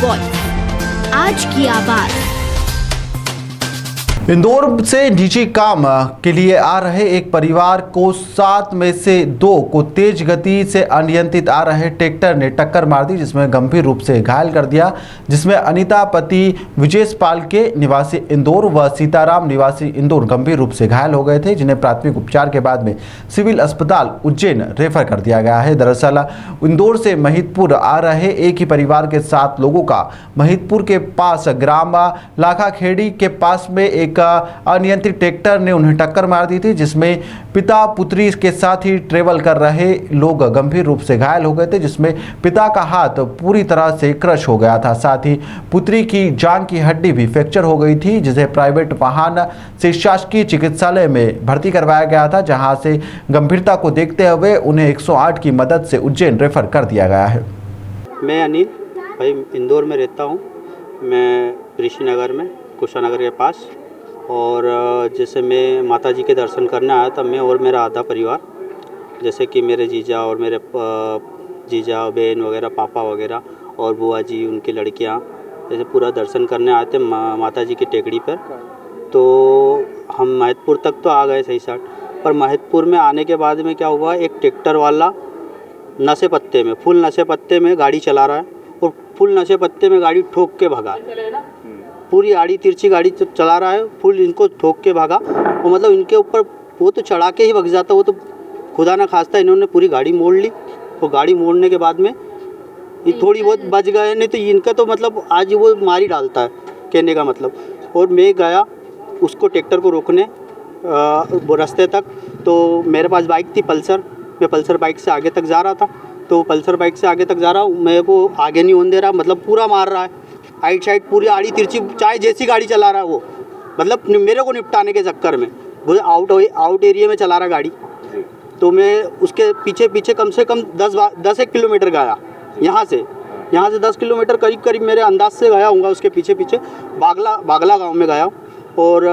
Voice, आज की आवाज। इंदौर से निजी काम के लिए आ रहे एक परिवार को 7 में से 2 को तेज गति से अनियंत्रित आ रहे ट्रैक्टर ने टक्कर मार दी, जिसमें गंभीर रूप से घायल कर दिया। जिसमें अनीता पति विजेश पाल के निवासी इंदौर व सीताराम निवासी इंदौर गंभीर रूप से घायल हो गए थे, जिन्हें प्राथमिक उपचार के बाद में सिविल अस्पताल उज्जैन रेफर कर दिया गया है। दरअसल इंदौर से महिदपुर आ रहे एक ही परिवार के 7 लोगों का महिदपुर के पास ग्राम लाखाखेड़ी के पास में एक अनियंत्रित ट्रैक्टर ने उन्हें टक्कर मार दी थी, जिसमें पिता पुत्री के साथ ही ट्रेवल कर रहे लोग गंभीर रूप से घायल हो गए थे, जिसमें पिता का हाथ पूरी तरह से क्रश हो गया था। साथ ही पुत्री की जांघ की हड्डी भी फ्रैक्चर हो गई थी, जिसे प्राइवेट वाहन से शासकीय चिकित्सालय में भर्ती करवाया गया था, जहां से गंभीरता को देखते हुए उन्हें 108 की मदद से उज्जैन रेफर कर दिया गया है। मैं अनिल भाई इंदौर में रहता हूँ। मैं ऋषि नगर में कुशानगर के पास, और जैसे मैं माता जी के दर्शन करने आया था, मैं और मेरा आधा परिवार, जैसे कि मेरे जीजा और मेरे जीजा बहन वगैरह, पापा वगैरह और बुआ जी, उनकी लड़कियाँ, जैसे पूरा दर्शन करने आए थे माता जी की टेकड़ी पर। तो हम महिदपुर तक तो आ गए सही साट, पर महिदपुर में आने के बाद में क्या हुआ, एक ट्रैक्टर वाला नशे पत्ते में, फुल नशे पत्ते में गाड़ी चला रहा है और फुल नशे पत्ते में गाड़ी ठोक के भगा। पूरी आड़ी तिरछी गाड़ी चला रहा है, फुल इनको ठोक के भागा। वो मतलब इनके ऊपर वो तो चढ़ा के ही भग जाता, वो तो खुदा ना खास्ता इन्होंने पूरी गाड़ी मोड़ ली। और गाड़ी मोड़ने के बाद में ये थोड़ी बहुत बच गए, नहीं तो इनका तो मतलब आज वो मार ही डालता है, कहने का मतलब। और मैं गया उसको ट्रैक्टर को रोकने वो रास्ते तक, तो मेरे पास बाइक थी पल्सर, मैं पल्सर बाइक से आगे तक जा रहा था। तो पल्सर बाइक से आगे तक जा रहा हूँ, मेरे को आगे नहीं होने दे रहा, मतलब पूरा मार रहा है, आइट साइड पूरी आड़ी तिरछी, चाहे जैसी गाड़ी चला रहा है वो, मतलब मेरे को निपटाने के चक्कर में वो आउट एरिया में चला रहा गाड़ी। तो मैं उसके पीछे पीछे कम से कम 10-1 किलोमीटर गया, यहाँ से 10 किलोमीटर करीब मेरे अंदाज से गया हूँगा। उसके पीछे पीछे बागला गांव में गया, और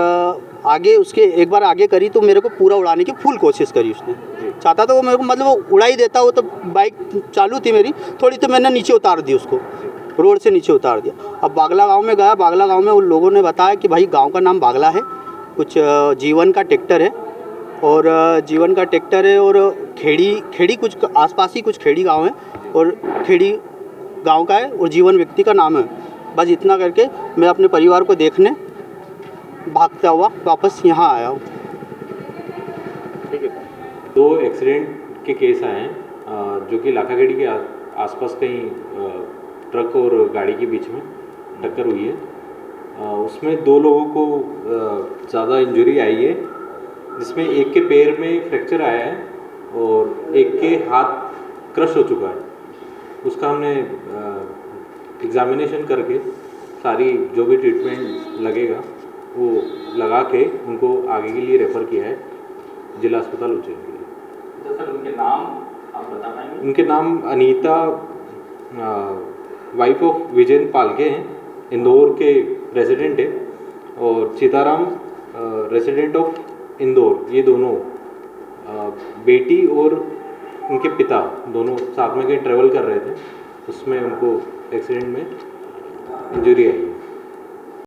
आगे उसके एक बार आगे करी तो मेरे को पूरा उड़ाने की फुल कोशिश करी उसने। चाहता तो वो मेरे को मतलब वो उड़ा ही देता, वो तो बाइक चालू थी मेरी थोड़ी, तो मैंने नीचे उतार दी उसको, रोड से नीचे उतार दिया। अब बागला गांव में गया, बागला गांव में उन लोगों ने बताया कि भाई गांव का नाम बागला है, कुछ जीवन का ट्रैक्टर है, और जीवन का ट्रैक्टर है, और खेड़ी कुछ आसपास ही कुछ खेड़ी गांव है, और खेड़ी गांव का है, और जीवन व्यक्ति का नाम है। बस इतना करके मैं अपने परिवार को देखने भागता हुआ वापस यहाँ आया हूँ। ठीक है, 2 एक्सीडेंट के केस आए हैं, जो कि लाखाखेड़ी के आसपास कहीं ट्रक और गाड़ी के बीच में टक्कर हुई है। उसमें 2 लोगों को ज़्यादा इंजरी आई है, जिसमें एक के पैर में फ्रैक्चर आया है और एक के हाथ क्रश हो चुका है। उसका हमने एग्जामिनेशन करके सारी जो भी ट्रीटमेंट लगेगा वो लगा के उनको आगे के लिए रेफ़र किया है जिला अस्पताल उज्जैन के लिए। सर उनके नाम आप बता पाएंगे? उनके नाम अनीता वाइफ ऑफ विजय पाल के हैं, इंदौर के रेजिडेंट है, और सीताराम रेजिडेंट ऑफ इंदौर। ये दोनों बेटी और उनके पिता दोनों साथ में कहीं ट्रेवल कर रहे थे, उसमें उनको एक्सीडेंट में इंजरी आई है।